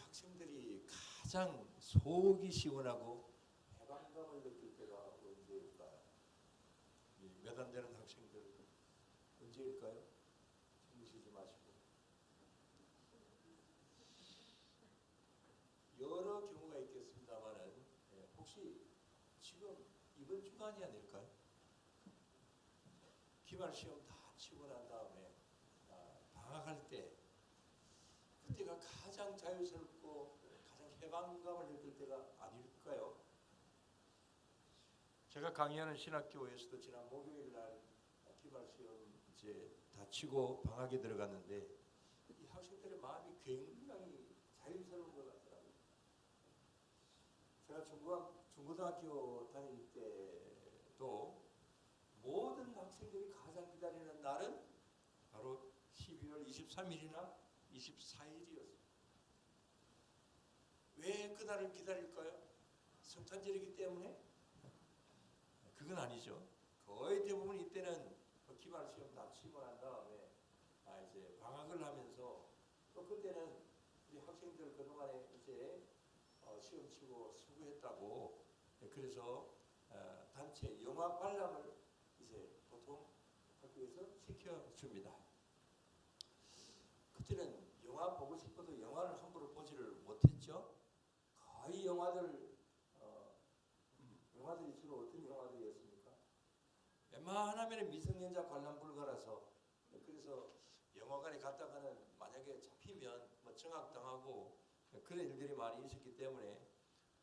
학생들이 가장 속이 시원하고 해방감을 느낄 때가 언제일까요? 몇 안 되는 학생들 언제일까요? 숨쉬지 마시고. 여러 경우가 있겠습니다만은 혹시 지금 이번 주간이 아닐까요? 기말 시험 다 치고 난 다음에 방학할 때 그때가 가장 자유스럽고 가장 해방감을 느낄 때가 아닐까요? 제가 강의하는 신학교에서도 지난 목요일 날 기말 시험 이제 다 치고 방학에 들어갔는데 이 학생들의 마음이 굉장히 자유스러운 것 같더라고요. 제가 중고등학교 다닐 때도 모든 학생들이 가장 기다리는 날은 바로 12월 23일이나 24일이었습니다. 왜 그날을 기다릴까요? 성탄절이기 때문에? 그건 아니죠. 거의 대부분 이때는 기말 시험 다 치고 난 다음에 이제 방학을 하면서 또 그때는 우리 학생들 그동안에 이제 시험 치고 수고했다고 그래서 단체 영화 관람을 이제 보통 학교에서 시켜줍니다. 그때는 영화 보고 싶어도 영화를 함부로 보지를 못했죠. 거의 영화들이 주로 어떤 영화들이었습니까? 웬만하면 미성년자 관람 불가라서 그래서 영화관에 갔다가는 만약에 잡히면 뭐 정학당하고 그런 일들이 많이 있었기 때문에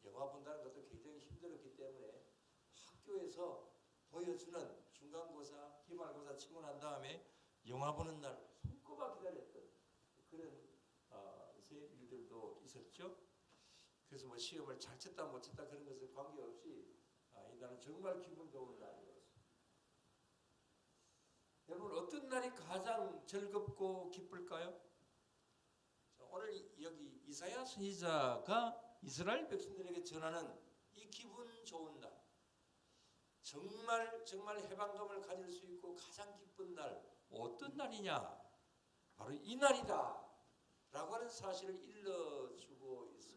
영화 본다는 것도 굉장히 힘들었기 때문에 학교에서 보여주는 중간고사, 기말고사 치고 난 다음에 영화 보는 날 손꼽아 기다렸던 그런 일들도 있었죠. 그래서 뭐 시험을 잘 쳤다 못 쳤다 그런 것에 관계없이 이날은 정말 기분 좋은 날이었습니다. 여러분 어떤 날이 가장 즐겁고 기쁠까요? 오늘 여기 이사야 선지자가 이스라엘 백성들에게 전하는 이 기분 좋은 날, 정말 해방감을 가질 수 있고 가장 기쁜 날, 어떤 날이냐? 바로 이 날이다 라고 하는 사실을 일러주고 있습니다.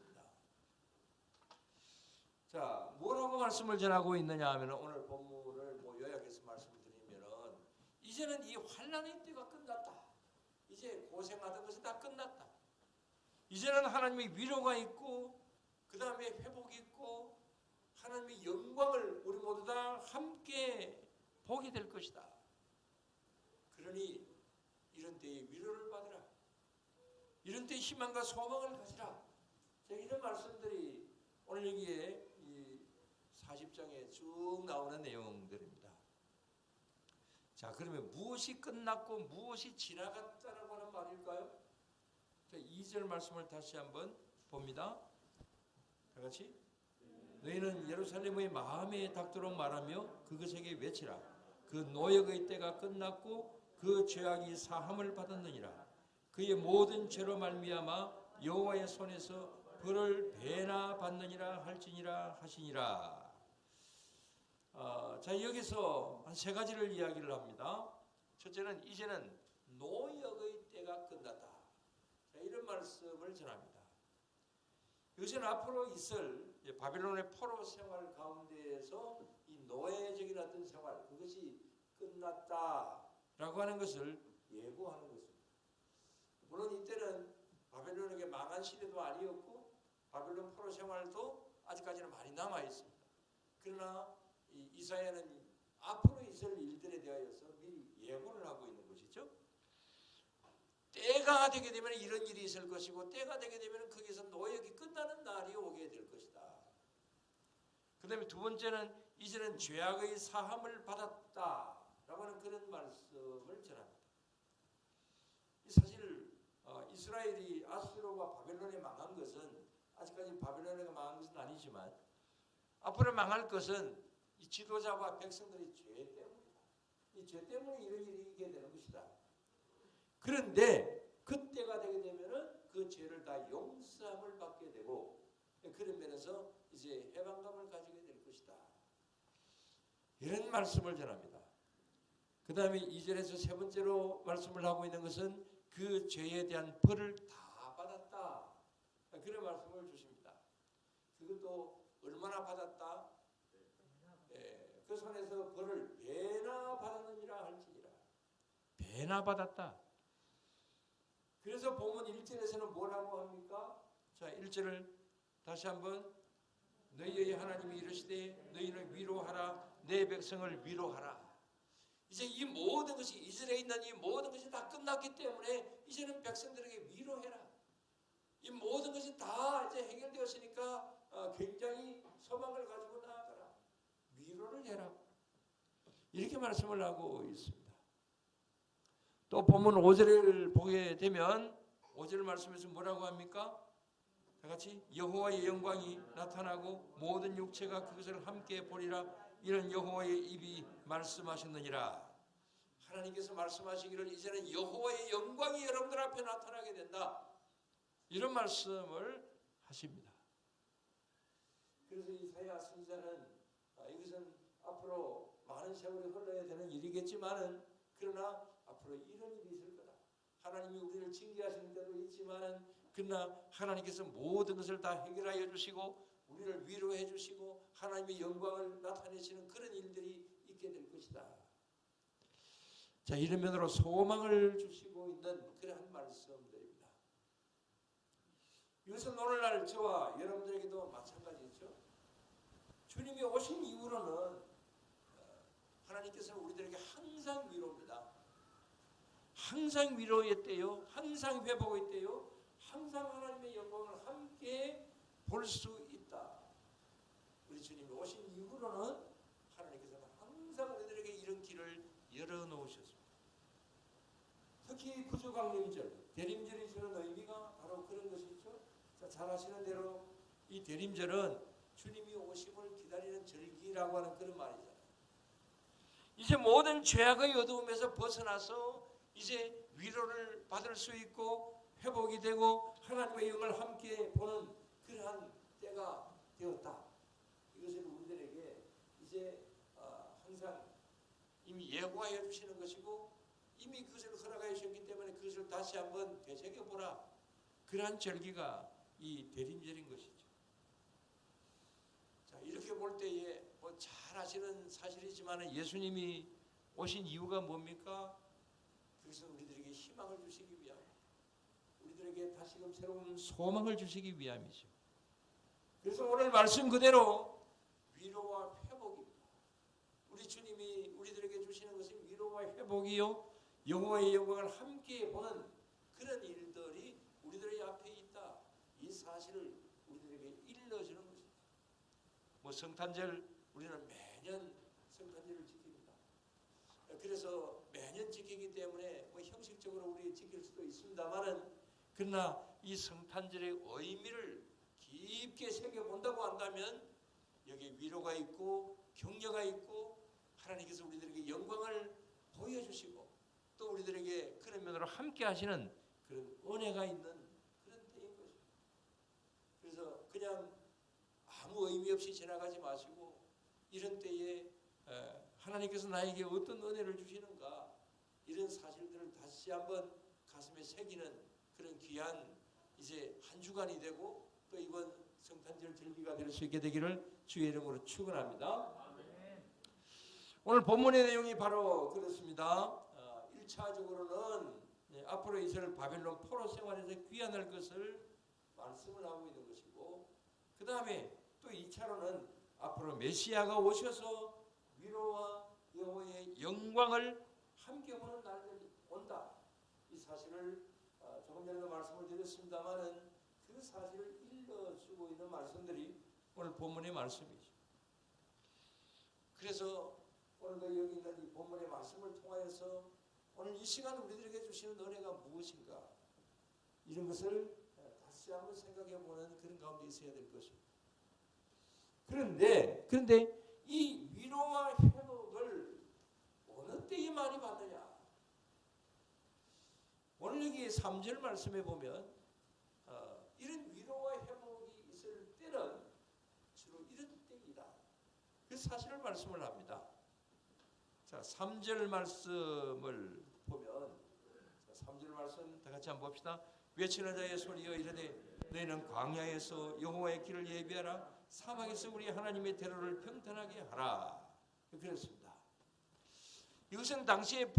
자, 뭐라고 말씀을 전하고 있느냐 하면 오늘 본문을 요약해서 말씀을 드리면은 이제는 이 환난의 때가 끝났다. 이제 고생하던 것이 다 끝났다. 이제는 하나님의 위로가 있고 그 다음에 회복이 있고 하나님의 영광을 우리 모두 다 함께 보게 될 것이다. 그러니 이런 때에 위로를 받으라. 이런 때에 희망과 소망을 가지라. 이런 말씀들이 오늘 여기에 이 40장에 쭉 나오는 내용들입니다. 자, 그러면 무엇이 끝났고 무엇이 지나갔다라고 하는 말일까요? 자, 2절 말씀을 다시 한번 봅니다. 다 같이. 너희는 예루살렘의 마음에 닿도록 말하며 그것에게 외치라. 그 노역의 때가 끝났고 그 죄악이 사함을 받았느니라. 그의 모든 죄로 말미암아 여호와의 손에서 벌을 배나 받느니라 할지니라 하시니라. 자, 여기서 한 세 가지를 이야기를 합니다. 첫째는 이제는 노역의 때가 끝났다. 자, 이런 말씀을 전합니다. 이것은 앞으로 있을 바빌론의 포로 생활 가운데에서 이 노예적인 어떤 생활, 그것이 끝났다라고 하는 것을 예고하는 것입니다. 물론 이때는 바빌론에게 망한 시대도 아니었고 바빌론 포로 생활도 아직까지는 많이 남아 있습니다. 그러나 이사야는 앞으로 있을 일들에 대하여서 미리 예고를 하고 있는 것이죠. 때가 되게 되면 이런 일이 있을 것이고 때가 되게 되면 거기서 노역이 끝나는 날이 오게 될 것이다. 그 다음에 두 번째는 이제는 죄악의 사함을 받았다라고 하는 그런 말씀을 전합니다. 사실 이스라엘이 아수르와 바벨론에 망한 것은 아직까지 바벨론에 망한 것은 아니지만 앞으로 망할 것은 이 지도자와 백성들의 죄 때문이다. 이 죄 때문에 이런 일이 있게 되는 것이다. 그런데 그때가 되게 되면은 그 죄를 다 용서함을 받게 되고 그런 면에서 이제 해방감을 가지게 될 것이다. 이런 말씀을 전합니다. 그 다음에 2절에서 세 번째로 말씀을 하고 있는 것은 그 죄에 대한 벌을 다 받았다. 그런 그런 말씀을 주십니다. 그것도 얼마나 받았다? 그 손에서 벌을 배나 받았느니라 할지니라. 배나 받았다. 그래서 본문 1절에서는 뭐라고 합니까? 자, 1절을 다시 한번 너희의 하나님이 이르시되 너희는 위로하라 내 백성을 위로하라. 이제 이 모든 것이 이스라엘에 있는 이 모든 것이 다 끝났기 때문에 이제는 백성들에게 위로해라. 이 모든 것이 다 이제 해결되었으니까 굉장히 소망을 가지고 나아가라. 위로를 해라. 이렇게 말씀을 하고 있습니다. 또 본문 5절을 보게 되면 5절 말씀에서 뭐라고 합니까? 다 같이 여호와의 영광이 나타나고 모든 육체가 그것을 함께 보리라. 이런 여호와의 입이 말씀하셨느니라. 하나님께서 말씀하시기를 이제는 여호와의 영광이 여러분들 앞에 나타나게 된다. 이런 말씀을 하십니다. 그래서 이사야 선지자는 이것은 앞으로 많은 세월이 흘러야 되는 일이겠지만은 그러나 앞으로 이런 일이 있을 거다. 하나님이 우리를 징계하시는 때도 있지만은 그러나 하나님께서 모든 것을 다 해결하여 주시고 우리를 위로해 주시고 하나님의 영광을 나타내시는 그런 일들이 있게 될 것이다. 자, 이런 면으로 소망을 주시고 있는 그러한 말씀들입니다. 이것은 오늘날 저와 여러분들에게도 마찬가지죠. 주님이 오신 이후로는 하나님께서는 우리들에게 항상 위로입니다. 항상 위로했대요. 항상 회복했대요. 항상 하나님의 영광을 함께 볼 수 있다. 우리 주님이 오신 이후로는 하나님께서는 항상 우리들에게 이런 길을 열어놓으셨습니다. 특히 구주강림절, 대림절이 주는 의미가 바로 그런 것이죠. 잘 아시는 대로 이 대림절은 주님이 오심을 기다리는 절기라고 하는 그런 말이잖아요. 이제 모든 죄악의 어두움에서 벗어나서 이제 위로를 받을 수 있고 회복이 되고 하나님의 영을 함께 보는 그러한 때가 되었다. 이것을 우리들에게 이제 항상 이미 예고하여 주시는 것이고 이미 그것을 허락하여 주셨기 때문에 그것을 다시 한번 되새겨보라. 그러한 절기가 이 대림절인 것이죠. 자, 이렇게 볼 때에 뭐 잘 아시는 사실이지만 예수님이 오신 이유가 뭡니까? 그래서 우리들에게 희망을 주시기 위함, 우리들에게 다시금 새로운 소망을 주시기 위함이죠. 그래서 오늘 말씀 그대로 위로와 회복입니다. 우리 주님이 우리들에게 주시는 것은 위로와 회복이요 여호와의 영광을 함께 보는 그런 일들이 우리들의 앞에 있다. 이 사실을 우리들에게 일러주는 것입니다. 뭐 성탄절 우리는 매년 성탄절을 지킵니다. 그래서 매년 지키기 때문에 뭐 형식적으로 우리 지킬 수도 있습니다만은 그러나 이 성탄절의 의미를 깊게 새겨본다고 한다면 여기에 위로가 있고 격려가 있고 하나님께서 우리들에게 영광을 보여주시고 또 우리들에게 그런 면으로 함께 하시는 그런 은혜가 있는 그런 때인 것입니다. 그래서 그냥 아무 의미 없이 지나가지 마시고 이런 때에 하나님께서 나에게 어떤 은혜를 주시는가 이런 사실들을 다시 한번 가슴에 새기는 그런 귀한 이제 한 주간이 되고 또 이번 성탄절 절기가 될 수 있게 되기를 주의 이름으로 축원합니다. 오늘 본문의 내용이 바로 그렇습니다. 1차적으로는 앞으로 이스라엘 바벨론 포로 생활에서 귀환할 것을 말씀을 하고 있는 것이고 그 다음에 또 2차로는 앞으로 메시아가 오셔서 위로와 여호와의 영광을 함께 보는 날이 온다. 이 사실을 조금 전에도 말씀을 드렸습니다마는 그 사실을 일러주고 있는 말씀들이 오늘 본문의 말씀이죠. 그래서 오늘도 여기 있는 이 본문의 말씀을 통하여서 오늘 이 시간 우리들에게 주시는 은혜가 무엇인가 이런 것을 다시 한번 생각해보는 그런 가운데 있어야 될 것입니다. 그런데 이 위로와 회복을 어느 때에 많이 받느냐? 오늘 여기 3절 말씀에 보면 이런 위로와 회복이 있을 때는 주로 이런 때이다. 그 사실을 말씀을 합니다. 자, 3절 말씀을 보면 3절 말씀 다 같이 한번 봅시다. 외치는 자의 소리여 이르되 너희는 광야에서 여호와의 길을 예비하라. 사막에서 우리 하나님의 대로를 평탄하게 하라. 그랬습니다. 이것은 당시에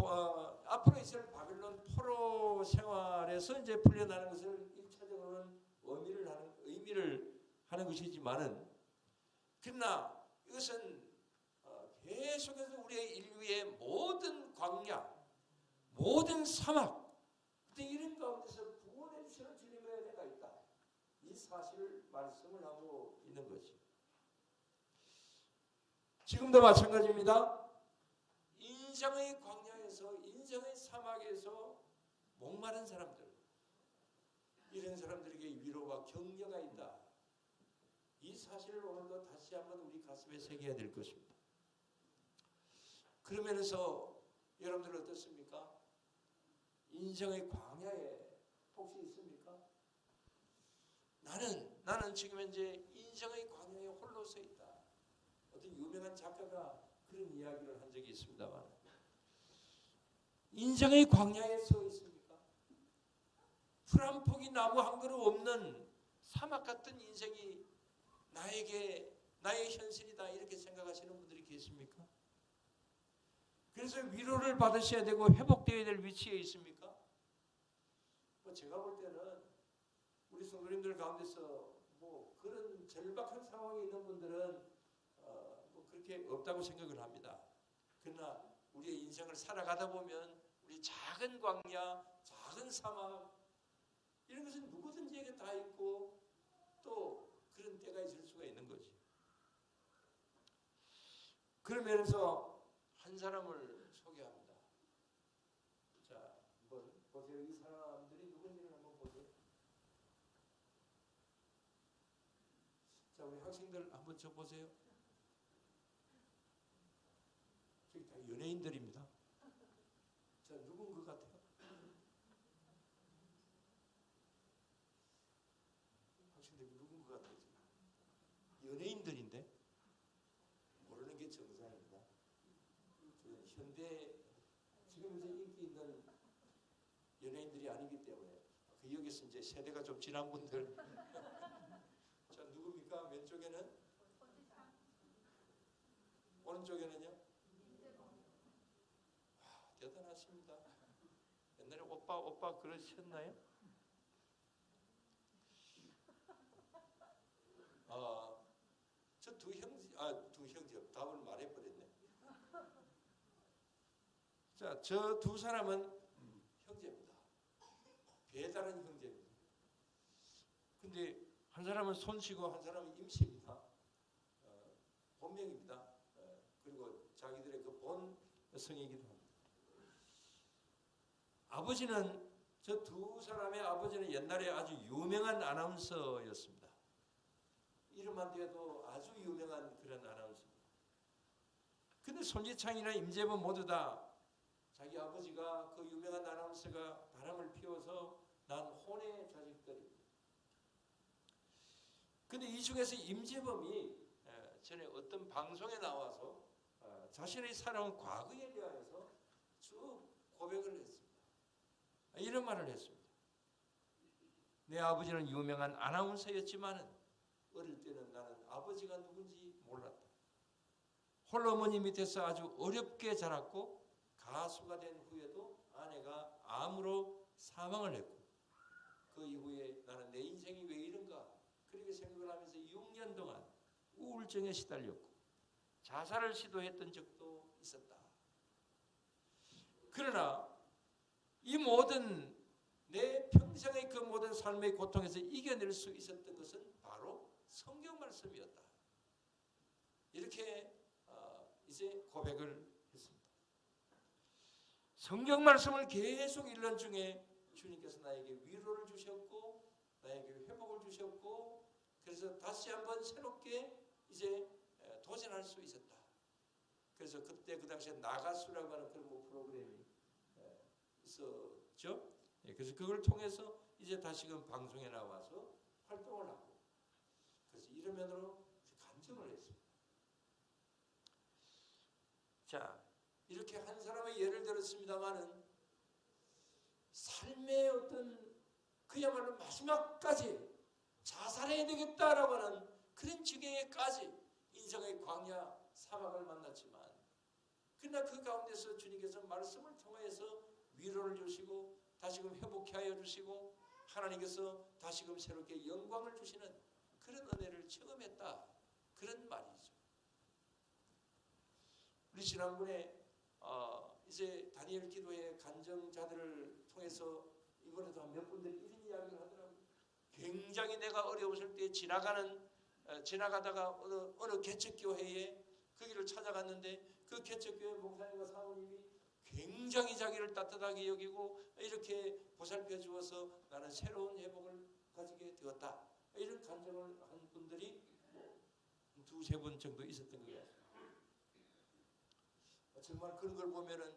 앞으로 있을 바빌론 포로 생활에서 이제 풀려나는 것을 1차적으로는 의미를 하는 것이지만은, 그러나 이것은 계속해서 우리의 인류의 모든 광야, 모든 사막, 이런 가운데서 구원해 주시는 주님의 은혜가 있다. 이 사실을 말씀을 하고 있는 거지. 지금도 마찬가지입니다. 인생의 광야에서, 인생의 사막에서 목마른 사람들, 이런 사람들에게 위로와 격려가 있다. 이 사실을 오늘도 다시 한번 우리 가슴에 새겨야 될 것입니다. 그러면서 여러분들 어떻습니까? 인생의 광야에 혹시 있습니까? 나는 지금 현재 인생의 광야에 홀로 서 있다. 어떤 유명한 작가가 그런 이야기를 한 적이 있습니다만, 인생의 광야에 서 있습니까? 풀 한 폭이 나무 한 그루 없는 사막 같은 인생이 나의 현실이다, 이렇게 생각하시는 분들이 계십니까? 그래서 위로를 받으셔야 되고 회복되어야 될 위치에 있습니까? 제가 볼 때는 우리 성도님들 가운데서 그런 절박한 상황에 있는 분들은 그렇게 없다고 생각을 합니다. 그러나 우리의 인생을 살아가다 보면 우리 작은 광야, 작은 사막, 이런 것은 누구든지에게 다 있고 또 그런 때가 있을 수가 있는 거지. 그런 면에서 한 사람을 소개합니다. 자, 한번 보세요. 이 사람들이 누군지를 한번 보세요. 자, 우리 학생들 한번 저 보세요. 저기 다 연예인들입니다. 자, 누군 것 같아요? 학생들 누군 것 같아요? 연예인들인데 모르는 게 정상입니다. 현대 지금 이제 인기 있는 연예인들이 아니기 때문에 여기서 이제 세대가 좀 지난 분들. 자, 누굽니까? 왼쪽에는? 오른쪽에는요? 대단하십니다. 옛날에 오빠 그러셨나요? 저 두 형제 답을 말해버렸네. 자, 저 두 사람은 형제입니다. 배다른 형제입니다. 근데 한 사람은 손씨고 한 사람은 임씨입니다. 본명입니다. 그리고 자기들의 그 본성이기도 합니다. 아버지는, 저 두 사람의 아버지는 옛날에 아주 유명한 아나운서였습니다. 이름만 대도 아주 유명한 그런 아나운서입니다. 근데 손지창이나 임재범 모두 다 자기 아버지가 그 유명한 아나운서가 바람을 피워서 난 혼의 자식들입니다. 근데 이 중에서 임재범이 전에 어떤 방송에 나와서 자신의 살아온 과거에 대하여서 쭉 고백을 했습니다. 이런 말을 했습니다. 내 아버지는 유명한 아나운서였지만 어릴 때는 나는 아버지가 누군지 몰랐다. 홀어머니 밑에서 아주 어렵게 자랐고 가수가 된 후에도 아내가 암으로 사망을 했고, 그 이후에 나는 내 인생이 왜 이런가 그렇게 생각을 하면서 6년 동안 우울증에 시달렸고 자살을 시도했던 적도 있었다. 그러나 이 모든 내 평생의 그 모든 삶의 고통에서 이겨낼 수 있었던 것은 바로 성경 말씀이었다. 이렇게 이제 고백을 했습니다. 성경 말씀을 계속 읽는 중에 주님께서 나에게 위로를 주셨고 나에게 회복을 주셨고, 그래서 다시 한번 새롭게 이제 도전할 수 있었다. 그래서 그때 그 당시에 나가수라고 하는 그런 프로그램이 있었죠. 그래서 그걸 통해서 이제 다시금 방송에 나와서 활동을 하고, 그래서 이런 면으로 간증을 했습니다. 자, 이렇게 한 사람의 예를 들었습니다마는 삶의 어떤 그야말로 마지막까지 자살해야 되겠다라고 하는 그런 지경에까지 인생의 광야 사막을 만났지만, 그러나 그 가운데서 주님께서 말씀을 통해서 위로를 주시고 다시금 회복케 하여 주시고 하나님께서 다시금 새롭게 영광을 주시는 그런 은혜를 체험했다, 그런 말이죠. 우리 지난번에 이제 다니엘 기도회 간증자들을 통해서 이번에도 몇 분들이 이런 이야기를 하더라고요. 굉장히 내가 어려웠을 때 지나가다가 어느 개척교회에 거기를 찾아갔는데 그 개척교회 목사님과 사모님이 굉장히 자기를 따뜻하게 여기고 이렇게 보살펴 주어서 나는 새로운 회복을 가지게 되었다, 이런 간증을 한 분들이 두세 번 정도 있었던 것 같습니다. 정말 그런 걸 보면은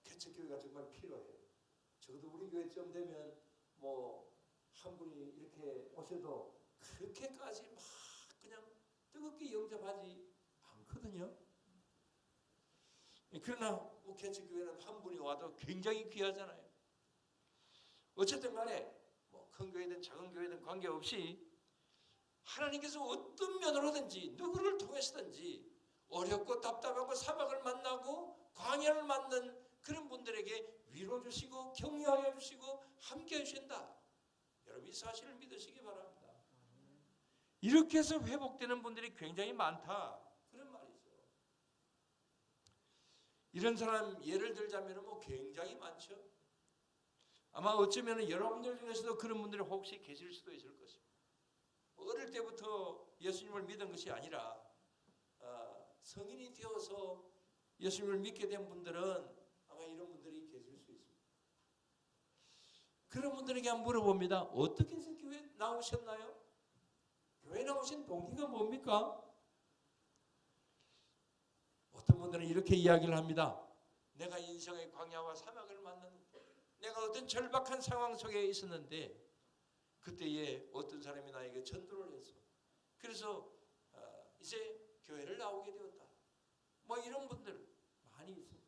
개척교회가 정말 필요해요. 적어도 우리 교회쯤 되면 뭐 한 분이 이렇게 오셔도 그렇게까지 막 그냥 뜨겁게 영접하지 않거든요. 그러나 뭐 개척교회는 한 분이 와도 굉장히 귀하잖아요. 어쨌든 간에 뭐 큰 교회든 작은 교회든 관계없이 하나님께서 어떤 면으로든지 누구를 통해서든지 어렵고 답답하고 사막을 만나고 광야를 만난 그런 분들에게 위로 주시고 격려하여 주시고 함께 해주신다. 여러분 이 사실을 믿으시기 바랍니다. 이렇게 해서 회복되는 분들이 굉장히 많다, 그런 말이죠. 이런 사람 예를 들자면 뭐 굉장히 많죠. 아마 어쩌면 여러분들 중에서도 그런 분들이 혹시 계실 수도 있을 것입니다. 어릴 때부터 예수님을 믿은 것이 아니라 성인이 되어서 예수님을 믿게 된 분들은 아마 이런 분들이 계실 수 있습니다. 그런 분들에게 한번 물어봅니다. 어떻게 해서 교회 나오셨나요? 교회 나오신 동기가 뭡니까? 어떤 분들은 이렇게 이야기를 합니다. 내가 인생의 광야와 사막을 만났는데, 내가 어떤 절박한 상황 속에 있었는데 그때에 어떤 사람이 나에게 전도를 해서 그래서 이제 교회를 나오게 되었다, 뭐 이런 분들 많이 있습니다.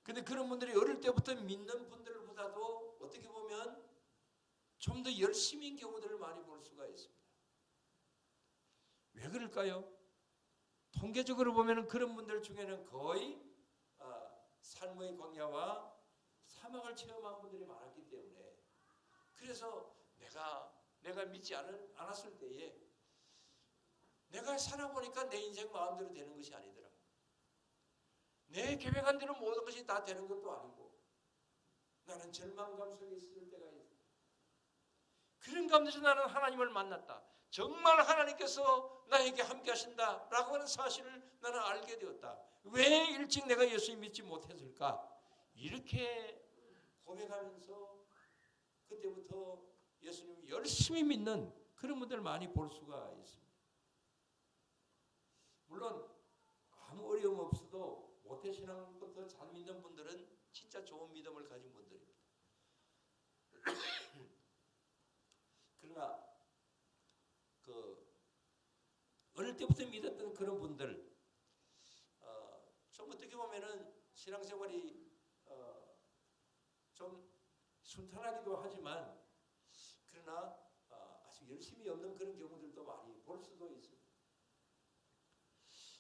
근데 그런 분들이 어릴 때부터 믿는 분들보다도 어떻게 보면 좀 더 열심인 경우들을 많이 볼 수가 있습니다. 왜 그럴까요? 통계적으로 보면 그런 분들 중에는 거의 삶의 광야와 사막을 체험한 분들이 많았기 때문에, 그래서 내가 믿지 않았을 때에 내가 살아보니까 내 인생 마음대로 되는 것이 아니더라. 내 계획한 대로 모든 것이 다 되는 것도 아니고 나는 절망감 속에 있을 때가 있다. 그런 가운데서 나는 하나님을 만났다. 정말 하나님께서 나에게 함께 하신다라고 하는 사실을 나는 알게 되었다. 왜 일찍 내가 예수님 믿지 못했을까? 이렇게 고백하면서 그때부터 예수님을 열심히 믿는 그런 분들을 많이 볼 수가 있습니다. 물론 아무 어려움 없어도 모태신앙부터 잘 믿는 분들은 진짜 좋은 믿음을 가진 분들입니다. 그러나 어릴 때부터 믿었던 그런 분들, 좀 어떻게 보면은 신앙생활이 좀 순탄하기도 하지만 그러나 아주 열심히 없는 그런 경우들도 많이 볼 수도 있습니다.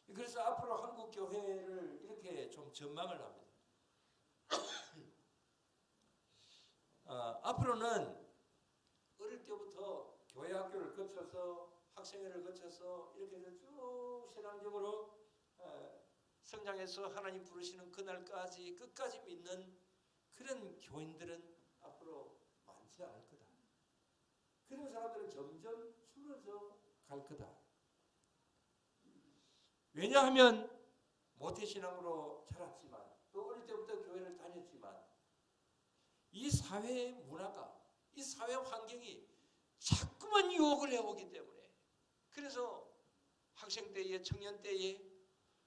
그래서 앞으로 한국 교회를 이렇게 좀 전망을 합니다. 앞으로는 어릴 때부터 교회 학교를 거쳐서 학생회를 거쳐서 이렇게 해서 쭉 신앙적으로 성장해서 하나님 부르시는 그날까지 끝까지 믿는 그런 교인들은 앞으로 많지 않을 거다. 그런 사람들은 점점 줄어져 갈 거다. 왜냐하면 모태신앙으로 자랐지만 또 어릴 때부터 교회를 다녔지만 이 사회의 문화가, 이 사회 환경이 자꾸만 유혹을 해오기 때문에, 그래서 학생 때에, 청년 때에,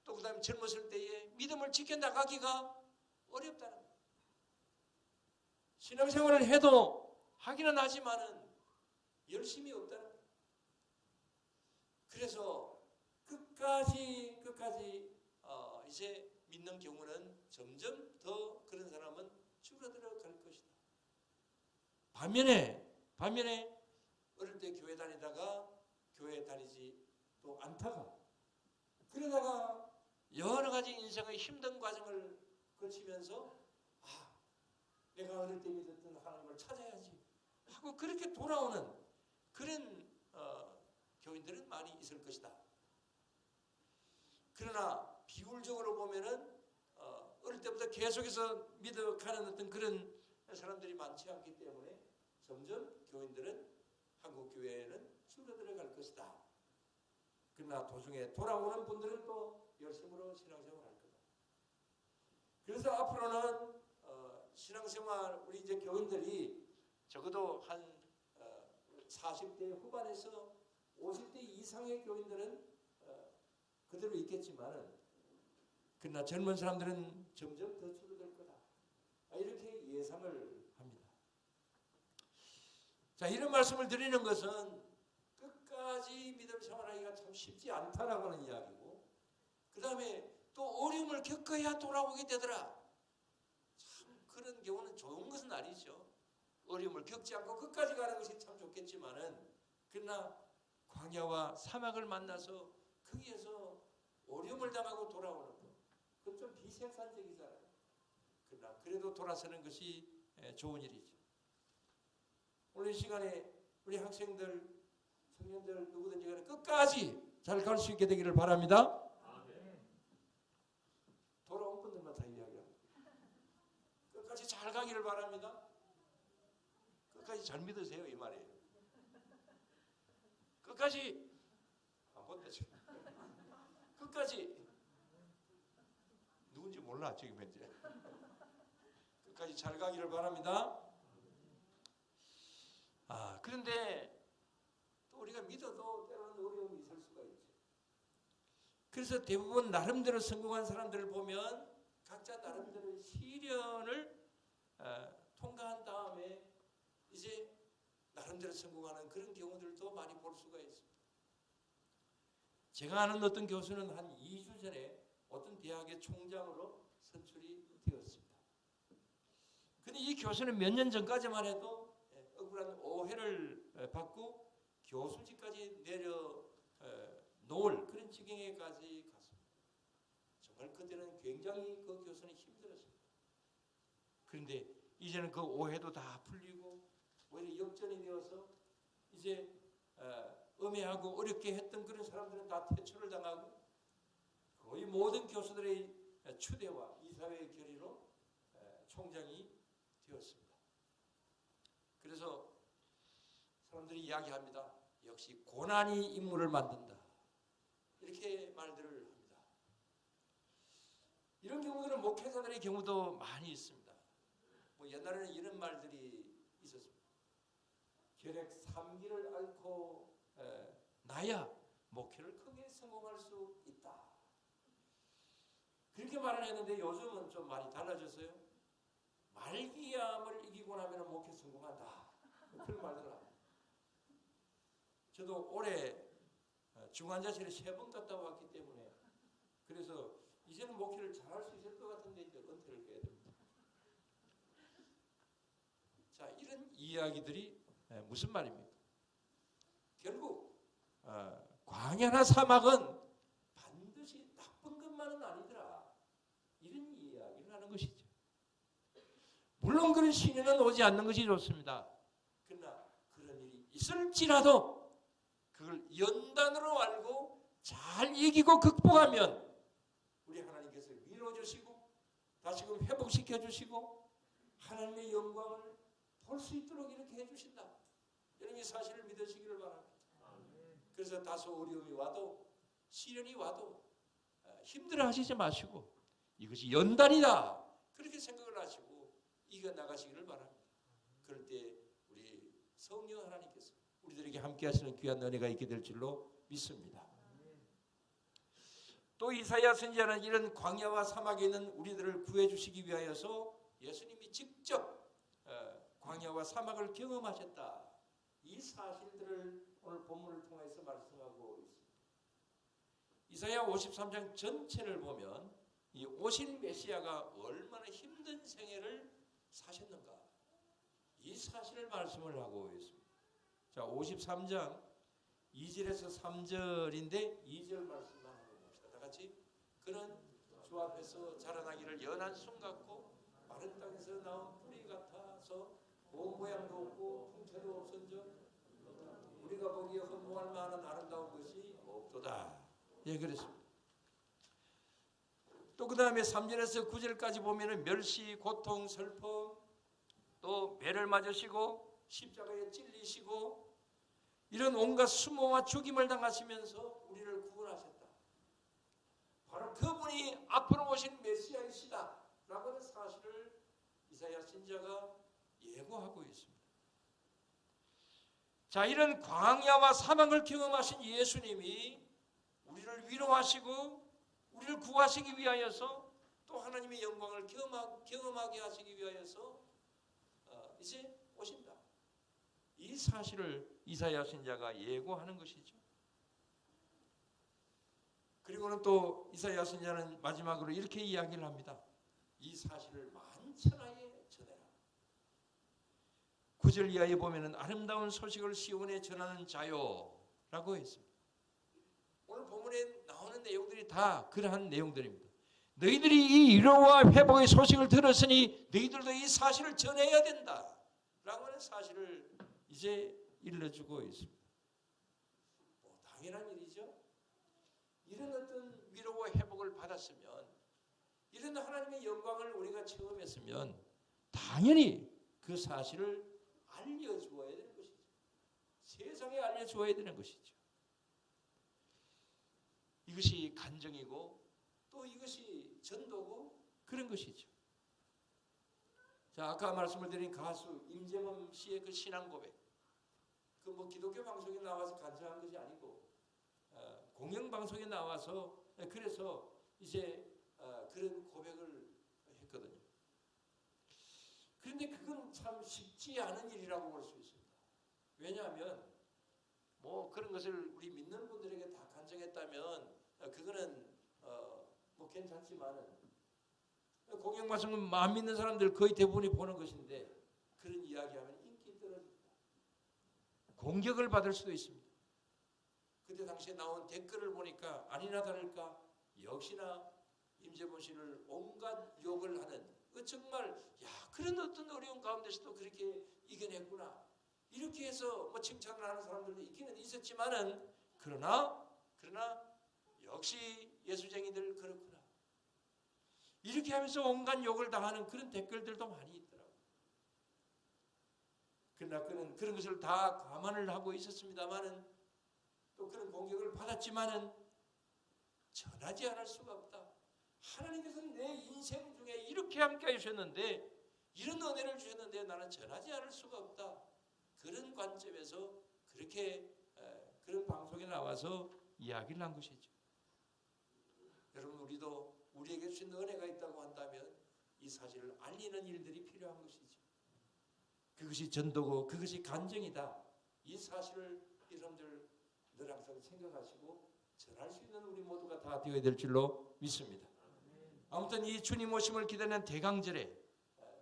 또 그 다음에 젊었을 때에 믿음을 지켜나가기가 어렵다는 거예요. 신앙생활을 해도 하기는 하지만은 열심이 없다는 거예요. 그래서 끝까지 이제 믿는 경우는 점점 더 그런 사람은 줄어들어 갈 것이다. 반면에 반면에 어릴 때 교회 다니다가 교회 다니지 또 않다가 그러다가 여러 가지 인생의 힘든 과정을 거치면서 내가 어릴 때 믿었던 하나님을 찾아야지 하고 그렇게 돌아오는 그런 교인들은 많이 있을 것이다. 그러나 비율적으로 보면은 어릴 때부터 계속해서 믿어가는 어떤 그런 사람들이 많지 않기 때문에 점점 교인들은 한국 교회에는 줄어들어 갈 것이다. 그러나 도중에 돌아오는 분들은 또 열심으로 신앙생활 할 거다. 그래서 앞으로는 신앙생활 우리 이제 교인들이 적어도 한 40대 후반에서 50대 이상의 교인들은 그대로 있겠지만은 그러나 젊은 사람들은 점점 더 줄어들 거다. 이렇게 예상을 합니다. 자, 이런 말씀을 드리는 것은 끝까지 믿음 생활하기가 참 쉽지 않다라고 하는 이야기고, 그 다음에 또 어려움을 겪어야 돌아오게 되더라. 참 그런 경우는 좋은 것은 아니죠. 어려움을 겪지 않고 끝까지 가는 것이 참 좋겠지만은, 그러나 광야와 사막을 만나서 거기에서 어려움을 당하고 돌아오는 것, 그건 좀 비생산적이잖아요. 그러나 그래도 돌아서는 것이 좋은 일이죠. 오늘 이 시간에 우리 학생들, 청년들 누구든지 간에 끝까지 잘 갈 수 있게 되기를 바랍니다. 돌아온 분들만 다 이야기합니다. 끝까지 잘 가기를 바랍니다. 끝까지 잘 믿으세요, 이 말이에요. 끝까지 안 본다 지금. 끝까지 누군지 몰라 지금 현재. 끝까지 잘 가기를 바랍니다. 그런데 또 우리가 믿어도 때로는 어려움이 있을 수가 있죠. 그래서 대부분 나름대로 성공한 사람들을 보면 각자 나름대로 시련을 통과한 다음에 이제 나름대로 성공하는 그런 경우들도 많이 볼 수가 있습니다. 제가 아는 어떤 교수는 한 2주 전에 어떤 대학의 총장으로 선출이 되었습니다. 근데 이 교수는 몇 년 전까지만 해도 억울한 오해를 받고 교수직까지 내려 놓을 그런 지경에까지 갔습니다. 정말 그때는 굉장히 그 교수는 힘들었습니다. 그런데 이제는 그 오해도 다 풀리고 오히려 역전이 되어서 이제 엄해하고 어렵게 했던 그런 사람들은 다 퇴출을 당하고 거의 모든 교수들의 추대와 이사회의 결의로 총장이 되었습니다. 그래서 사람들이 이야기합니다. 역시 고난이 인물을 만든다. 이렇게 말들을 합니다. 이런 경우들은 목회자들의 경우도 많이 있습니다. 옛날에는 이런 말들이 있었습니다. 결핵 3기를 앓고 나야 목회를 크게 성공할 수 있다. 그렇게 말을 했는데 요즘은 좀 많이 달라졌어요. 말기암을 이기고 나면 목회 성공한다. 그런 말들을 합니다. 저도 올해 중환자실에 3번 갔다 왔기 때문에 그래서 이제는 목회를 잘할 수 있을 것 같은데 이제 은퇴를 해야 됩니다. 자, 이런 이야기들이 무슨 말입니까? 결국 광야나 사막은 반드시 나쁜 것만은 아니더라. 이런 이야기를 하는 것이죠. 물론 그런 시련은 오지 않는 것이 좋습니다. 그러나 그런 일이 있을지라도 그걸 연단으로 알고 잘 이기고 극복하면 우리 하나님께서 밀어주시고 다시금 회복시켜주시고 하나님의 영광을 볼 수 있도록 이렇게 해주신다. 여러분 이 사실을 믿으시기를 바랍니다. 그래서 다소 어려움이 와도 시련이 와도 힘들어하시지 마시고 이것이 연단이다. 그렇게 생각을 하시고 이겨나가시기를 바랍니다. 그럴 때 우리 성령 하나님께서 우리들에게 함께 하시는 귀한 은혜가 있게 될 줄로 믿습니다. 또 이사야 선지자는 이런 광야와 사막에 있는 우리들을 구해 주시기 위하여서 예수님이 직접 광야와 사막을 경험하셨다. 이 사실들을 오늘 본문을 통해서 말씀하고 있습니다. 이사야 53장 전체를 보면 이 오실 메시아가 얼마나 힘든 생애를 사셨는가 이 사실을 말씀을 하고 있습니다. 자, 53장 2절에서 3절인데 2절 말씀만 한번 봅시다. 다 같이. 그는 주 앞에서 자라나기를 연한 순 같고 마른 땅에서 나온 뿌리 같아서 몸 모양도 없고 풍채도 없은즉 우리가 보기에 흠모할 만한 아름다운 것이 없도다. 예, 그랬습니다. 또 그 다음에 3절에서 9절까지 보면은 멸시, 고통, 슬픔, 또 매를 맞으시고 십자가에 찔리시고 이런 온갖 수모와 죽임을 당하시면서 우리를 구원하셨다. 바로 그분이 앞으로 오신 메시아이시다 라고 하는 사실을 이사야 선지자가 예고하고 있습니다. 자, 이런 광야와 사막을 경험하신 예수님이 우리를 위로하시고 우리를 구하시기 위하여서 또 하나님의 영광을 경험하게 하시기 위하여서 이제 오신다. 이 사실을 이사야 선지자가 예고하는 것이죠. 그리고는 또 이사야 선지자는 마지막으로 이렇게 이야기를 합니다. 이 사실을 만천하에 전해라. 9절 이하에 보면은 아름다운 소식을 시온에 전하는 자요라고 했습니다. 오늘 본문에 나오는 내용들이 다 그러한 내용들입니다. 너희들이 이 위로와 회복의 소식을 들었으니 너희들도 이 사실을 전해야 된다 라고 하는 사실을 이제 일러주고 있습니다. 당연한 일이죠. 이런 어떤 위로와 회복을 받았으면, 이런 하나님의 영광을 우리가 체험했으면 당연히 그 사실을 알려주어야 되는 것이죠. 세상에 알려주어야 되는 것이죠. 이것이 간증이고 또 이것이 전도고 그런 것이죠. 자, 아까 말씀을 드린 가수 임재범 씨의 그 신앙 고백, 그 뭐 기독교 방송에 나와서 간증한 것이 아니고 공영 방송에 나와서 그래서 이제 그런 고백을 했거든요. 그런데 그건 참 쉽지 않은 일이라고 볼 수 있습니다. 왜냐하면 뭐 그런 것을 우리 믿는 분들에게 다 간증했다면 그거는 뭐 괜찮지만은 공영 방송은 안 믿는 사람들 거의 대부분이 보는 것인데 그런 이야기하면 인기 떨어집니다. 공격을 받을 수도 있습니다. 그때 당시에 나온 댓글을 보니까 아니나 다를까 역시나 임재범 씨를 온갖 욕을 하는, 정말 야, 그런 어떤 어려운 가운데서도 그렇게 이겨냈구나, 이렇게 해서 뭐 칭찬을 하는 사람들도 있기는 있었지만은 그러나 역시 예수쟁이들 그렇구나, 이렇게 하면서 온갖 욕을 당하는 그런 댓글들도 많이 있더라고요. 그러나 그는 그런 것을 다 감안을 하고 있었습니다만은 또 그런 공격을 받았지만은 전하지 않을 수가 없다. 하나님께서는 내 인생 중에 이렇게 함께 하셨는데, 이런 은혜를 주셨는데 나는 전하지 않을 수가 없다. 그런 관점에서 그렇게 그런 방송에 나와서 이야기를 한 것이죠. 여러분, 우리도 우리에게 주신 은혜가 있다고 한다면 이 사실을 알리는 일들이 필요한 것이죠. 그것이 전도고 그것이 간증이다. 이 사실을 여러분들 늘 항상 생각하시고 전할 수 있는 우리 모두가 다 되어야 될 줄로 믿습니다. 아무튼 이 주님 오심을 기다리는 대강절에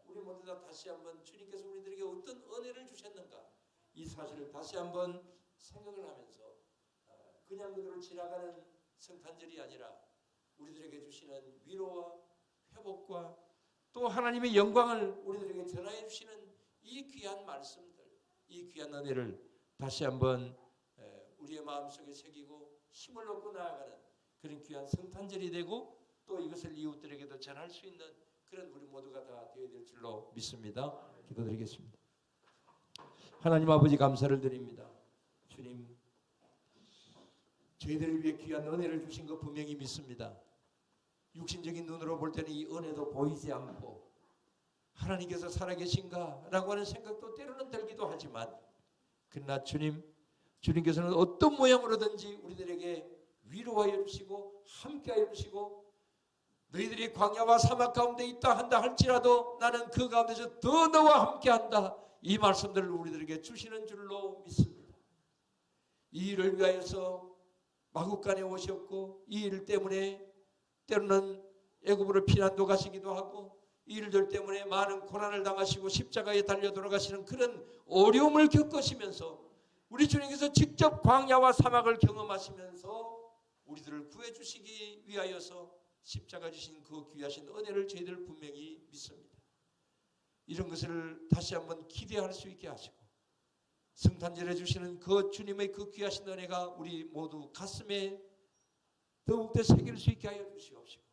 우리 모두 다 다시 한번 주님께서 우리들에게 어떤 은혜를 주셨는가, 이 사실을 다시 한번 생각을 하면서 그냥 그대로 지나가는 성탄절이 아니라 우리들에게 주시는 위로와 회복과 또 하나님의 영광을 우리들에게 전하여 주시는 이 귀한 말씀들, 이 귀한 은혜를 다시 한번 우리의 마음속에 새기고 힘을 얻고 나아가는 그런 귀한 성탄절이 되고 또 이것을 이웃들에게도 전할 수 있는 그런 우리 모두가 다 되어야 될 줄로 믿습니다. 기도드리겠습니다. 하나님 아버지, 감사를 드립니다. 주님, 저희들을 위해 귀한 은혜를 주신 것 분명히 믿습니다. 육신적인 눈으로 볼 때는 이 은혜도 보이지 않고 하나님께서 살아계신가 라고 하는 생각도 때로는 들기도 하지만, 그러나 주님께서는 어떤 모양으로든지 우리들에게 위로하여 주시고 함께하여 주시고, 너희들이 광야와 사막 가운데 있다 한다 할지라도 나는 그 가운데서 더 너와 함께한다, 이 말씀들을 우리들에게 주시는 줄로 믿습니다. 이 일을 위하여서 마국간에 오셨고, 이 일 때문에 때로는 애굽으로 피난도 가시기도 하고, 이 일들 때문에 많은 고난을 당하시고 십자가에 달려 돌아가시는 그런 어려움을 겪으시면서 우리 주님께서 직접 광야와 사막을 경험하시면서 우리들을 구해주시기 위하여서 십자가 주신 그 귀하신 은혜를 저희들 분명히 믿습니다. 이런 것을 다시 한번 기대할 수 있게 하시고 성탄절에 주시는 그 주님의 그 귀하신 은혜가 우리 모두 가슴에 더욱더 새길 수 있게 하여 주시옵시고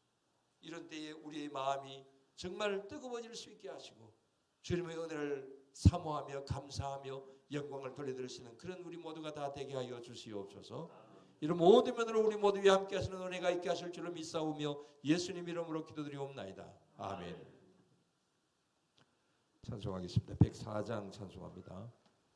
이런 때에 우리의 마음이 정말 뜨거워질 수 있게 하시고 주님의 은혜를 사모하며 감사하며 영광을 돌려드리시는 그런 우리 모두가 다 되게 하여 주시옵소서. 이런 모든 면으로 우리 모두 위에 함께 하시는 은혜가 있게 하실 줄로 믿사오며 예수님 이름으로 기도드리옵나이다. 아멘. 찬송하겠습니다. 104장 찬송합니다.